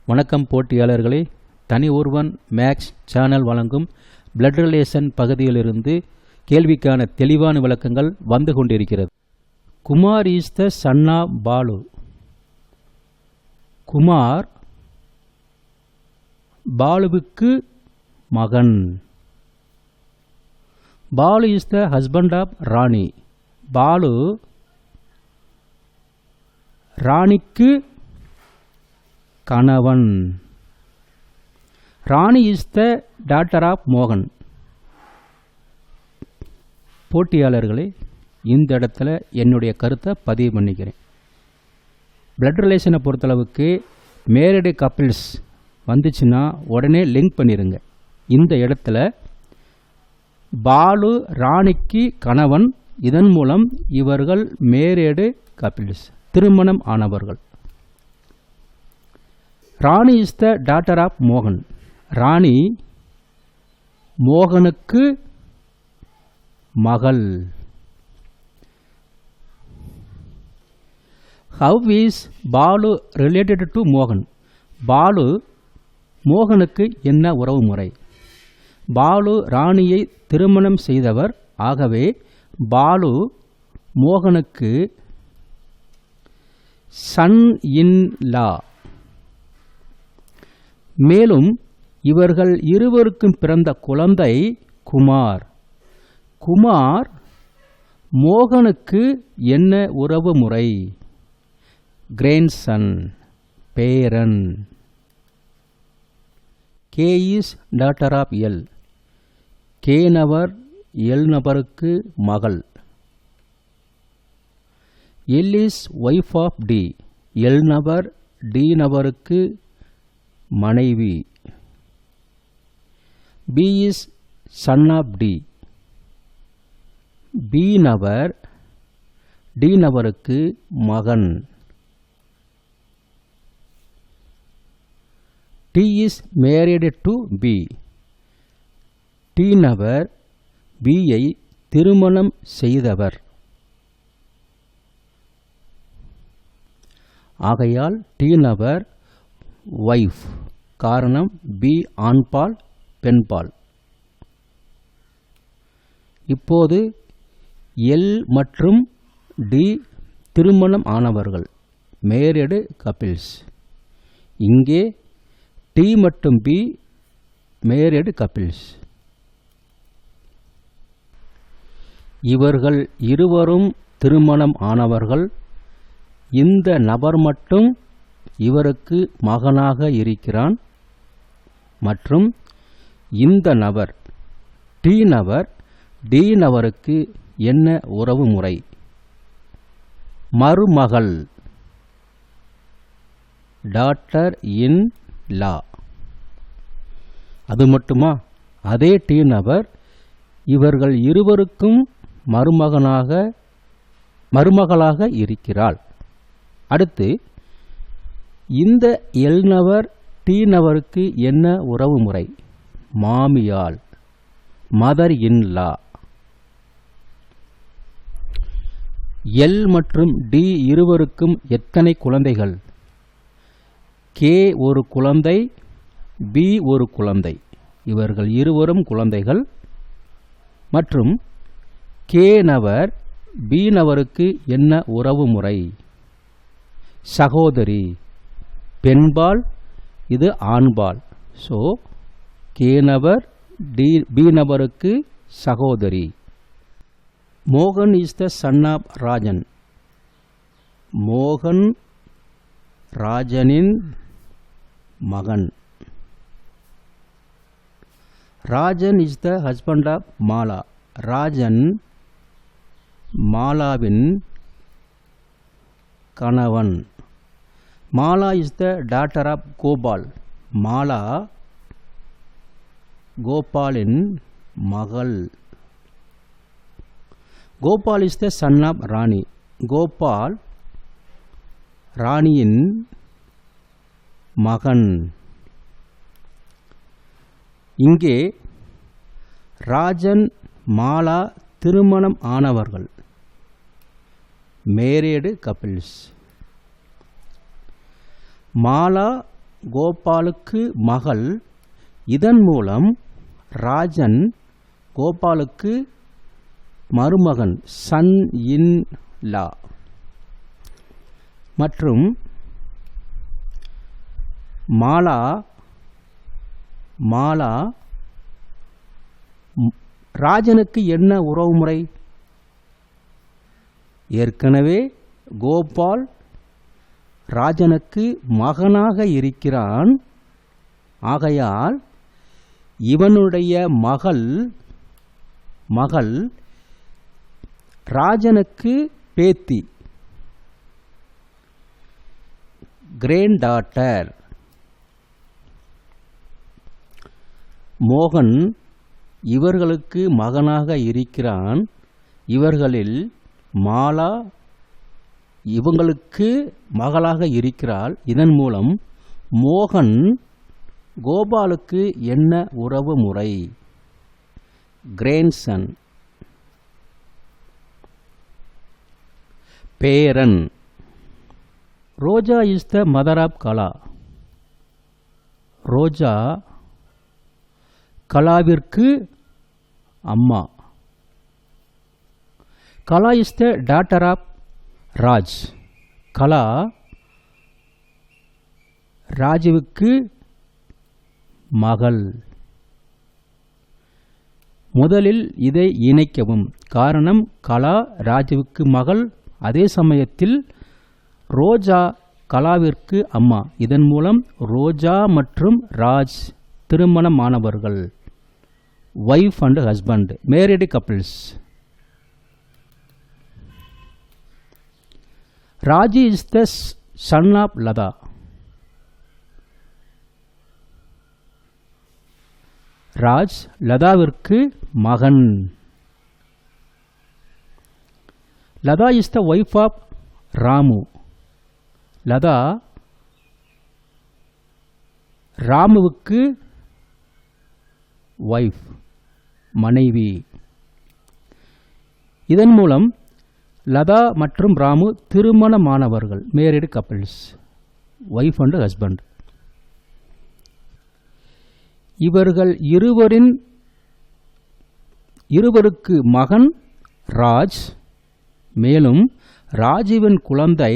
வணக்கம் போட்டியாளர்களே. தனி ஒருவன் மேக்ஸ் சேனல் வழங்கும் பிளட் ரிலேஷன் பகுதியிலிருந்து கேள்விக்கான தெளிவான விளக்கங்கள் வந்து கொண்டிருக்கிறது. Kumar is the son of Balu. Kumar பாலுவுக்கு மகன். Balu is the husband of Rani. Balu ராணிக்கு கணவன். Rani is the daughter of மோகன். போட்டியாளர்களே, இந்த இடத்துல என்னுடைய கருத்தை பதிவு பண்ணிக்கிறேன். பிளட் ரிலேஷனை பொறுத்தளவுக்கு மேரிடு கப்பிள்ஸ் வந்துச்சுன்னா உடனே லிங்க் பண்ணிடுங்க. இந்த இடத்துல பாலு ராணிக்கு கணவன், இதன் மூலம் இவர்கள் மேரிடு கப்பிள்ஸ், திருமணம் ஆனவர்கள். Rani is the daughter of மோகன். ராணி மோகனுக்கு மகள். How is Balu related to மோகன். பாலு மோகனுக்கு என்ன உறவு முறை? பாலு ராணியை திருமணம் செய்தவர். ஆகவே பாலு மோகனுக்கு சன் இன் லா. மேலும் இவர்கள் இருவருக்கும் பிறந்த குழந்தை குமார். குமார் மோகனுக்கு என்ன உறவு முறை? கிராண்ட்சன், பேரன். K is daughter of L. K நபர் எல் நபருக்கு மகள். L is wife of D. L நபர் டி நபருக்கு மனைவி. B is son of D. B நபர் டி நபருக்கு மகன். D is married to B. D நபர் பியை திருமணம் செய்தவர். ஆகையால் டி நபர் வைஃப். காரணம் பி ஆண்பால், பெண்பால். இப்போது எல் மற்றும் டி திருமணம் ஆனவர்கள், மேரிடு கப்பிள்ஸ். இங்கே டி மற்றும் பி மேரிடு கப்பிள்ஸ். இவர்கள் இருவரும் திருமணம் ஆனவர்கள். இந்த நபர் மட்டும் இவருக்கு மகனாக இருக்கிறான். மற்றும் இந்த நபர் டி நபர் டி நபருக்கு என்ன உறவு முறை? மருமகள், டாட்டர் இன் லா. அது மட்டுமா? அதே டி நபர் இவர்கள் இருவருக்கும் மருமகளாக இருக்கிறாள். அடுத்து இந்த எல் நபர் டி நபருக்கு என்ன உறவு முறை? மாமியாள், மதர் இன் லா. எல் மற்றும் டி இருவருக்கும் எத்தனை குழந்தைகள்? கே ஒரு குழந்தை, பி ஒரு குழந்தை. இவர்கள் இருவரும் குழந்தைகள். மற்றும் கே நபர் பி நபருக்கு என்ன உறவு முறை? சகோதரி, பெண்பால், இது ஆண்பால். ஸோ கே நபர் பி நபருக்கு சகோதரி. மோகன் is the son of Rajan. மோகன் ராஜனின் மகன். Rajan is the husband of Mala. Rajan மாலாவின் கணவன். Mala is the daughter of Gopal. Mala கோபாலின் மகள். Gopal is the son of Rani. Gopal ராணியின் மகன். இங்கே ராஜன் மாலா திருமணம் ஆனவர்கள், மேரிடு கப்பிள்ஸ். மாலா கோபாலுக்கு மகள். இதன் மூலம் ராஜன் கோபாலுக்கு மருமகன், சன் இன் லா. மற்றும் மாலா ராஜனுக்கு என்ன உறவுமுறை? ஏற்கனவே கோபால் ராஜனுக்கு மகனாக இருக்கிறான். ஆகையால் இவனுடைய மகள் ராஜனுக்கு பேத்தி, கிராண்ட் டாட்டர். மோகன் இவர்களுக்கு மகனாக இருக்கிறான். இவர்களில் மாலா இவங்களுக்கு மகளாக இருக்கிறாள். இதன் மூலம் மோகன் கோபாலுக்கு என்ன உறவு முறை? கிராண்ட்சன், பேரன். Roja is the mother of Kala. Roja கலாவிற்கு அம்மா. Kala is the daughter of Raj. Kala ராஜுவுக்கு மகள். முதலில் இதை இணைக்கவும். காரணம், கலா ராஜுவுக்கு மகள், அதே சமயத்தில் ரோஜா கலாவிற்கு அம்மா. இதன் மூலம் ரோஜா மற்றும் ராஜ் திருமணமானவர்கள், wife and husband, married couples. Raju is the son of Latha. Raj லதாவிற்கு மகன். Latha is the wife of Ramu. Latha ராமுவுக்கு வைஃப், மனைவி. இதன் மூலம் லதா மற்றும் ராமு திருமணமானவர்கள், married couples, wife and husband. இவர்கள் இருவருக்கு மகன் ராஜ். மேலும் ராஜுவின் குழந்தை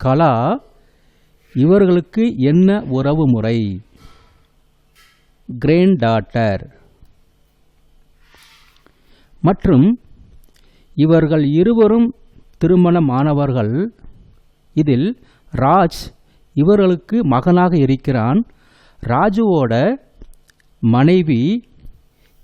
கலா. இவர்களுக்கு என்ன உறவு முறை? Granddaughter. மற்றும் இவர்கள் இருவரும் திருமணமானவர்கள். இதில் ராஜ் இவர்களுக்கு மகனாக இருக்கிறான். ராஜுவோட மனைவி.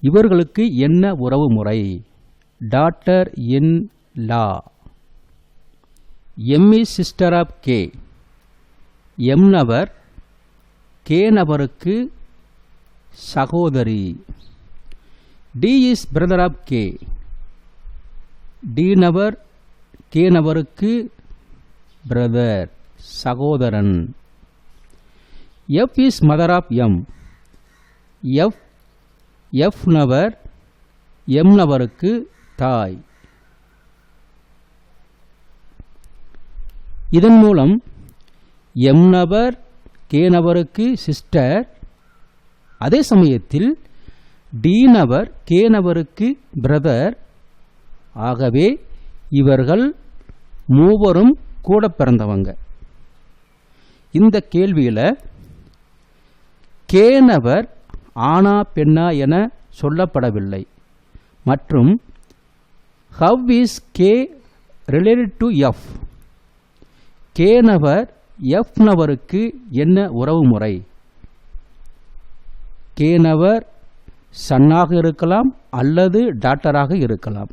இவர்களுக்கு என்ன உறவு முறை? Daughter in law. M is sister of K. M நபர் கே நபருக்கு சகோதரி. D is brother of K. D நபர் கே நபருக்கு பிரதர், சகோதரன். F is mother of M. F நபர் எம் நபருக்கு தாய். இதன் மூலம் எம் நபர் கே நபருக்கு சிஸ்டர், அதே சமயத்தில் டி நபர் கே நபருக்கு பிரதர். ஆகவே இவர்கள் மூவரும் கூட பிறந்தவங்க. இந்த கேள்வியில் கே நபர் ஆனா பெண்ணா என சொல்லப்படவில்லை. மற்றும் how is K related to F. K நபர் எஃப் நபருக்கு என்ன உறவு முறை? கே நபர் சன்னாக இருக்கலாம் அல்லது டாட்டராக இருக்கலாம்,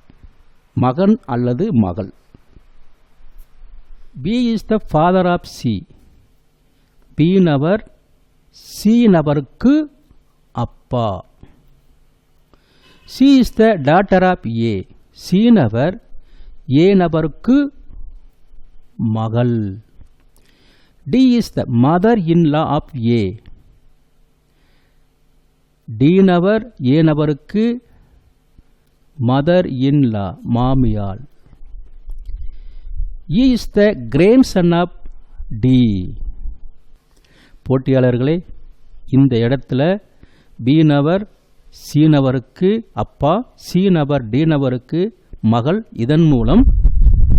மகன் அல்லது மகள். B is the father of C. B நபர் சி நபருக்கு அப்பா. C is the daughter of A. C நபர் ஏ நபருக்கு மகள். D is the mother in law of A. D நபர் ஏ நபருக்கு மதர் இன் லா, மாமியாள். E is the grandson of D. போட்டியாளர்களே, இந்த இடத்துல பி நபர் சி நபருக்கு அப்பா, சி நபர் டி நபருக்கு மகள். இதன் மூலம்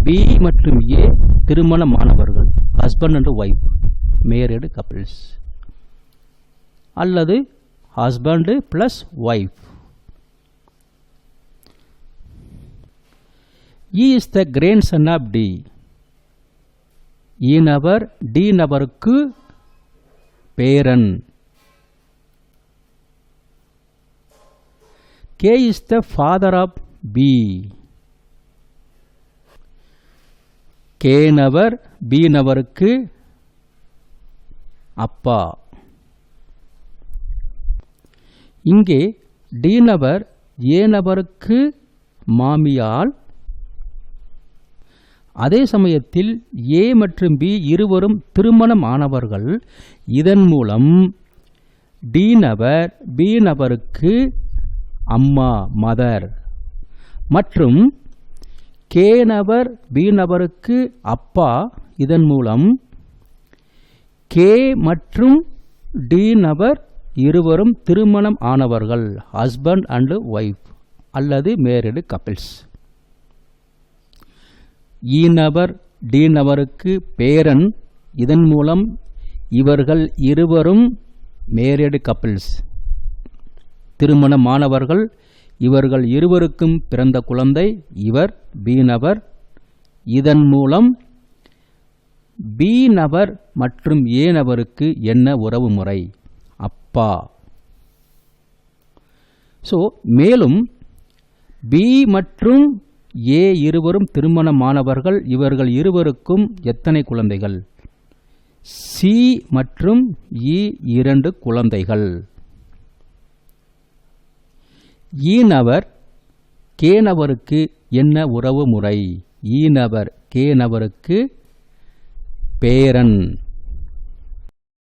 பி மற்றும் ஏ திருமணமானவர்கள், husband and wife, married couples, அல்லது husband plus wife. E is the grandson of D. E நபர் டி நபருக்கு பேரன். K is the father of B. K நபர் B நபருக்கு அப்பா. இங்கே D நபர் A நபருக்கு மாமியால். அதே சமயத்தில் ஏ மற்றும் பி இருவரும் திருமணம் ஆனவர்கள். இதன் மூலம் டி நபர் பி நபருக்கு அம்மா, மதர், மற்றும் கே நபர் பி நபருக்கு அப்பா. இதன் மூலம் கே மற்றும் டி நபர் இருவரும் திருமணம் ஆனவர்கள், ஹஸ்பண்ட் அண்ட் ஒய்ஃப் அல்லது மேரிடு கப்பிள்ஸ். இ நபர் டி நபருக்கு பேரன். இதன் மூலம் இவர்கள் இருவரும் மேரிடு கப்பிள்ஸ், திருமணமானவர்கள். இவர்கள் இருவருக்கும் பிறந்த குழந்தை இவர் பி நபர். இதன் மூலம் பி நபர் மற்றும் ஏ நபருக்கு என்ன உறவு முறை? அப்பா. மேலும் பி மற்றும் ஏ இருவரும் திருமணமானவர்கள். இவர்கள் இருவருக்கும் எத்தனை குழந்தைகள்? சி மற்றும் இ 2 குழந்தைகள். இ நபர் கே நபருக்கு என்ன உறவு முறை? இ நபர் கே நபருக்கு பேரன்.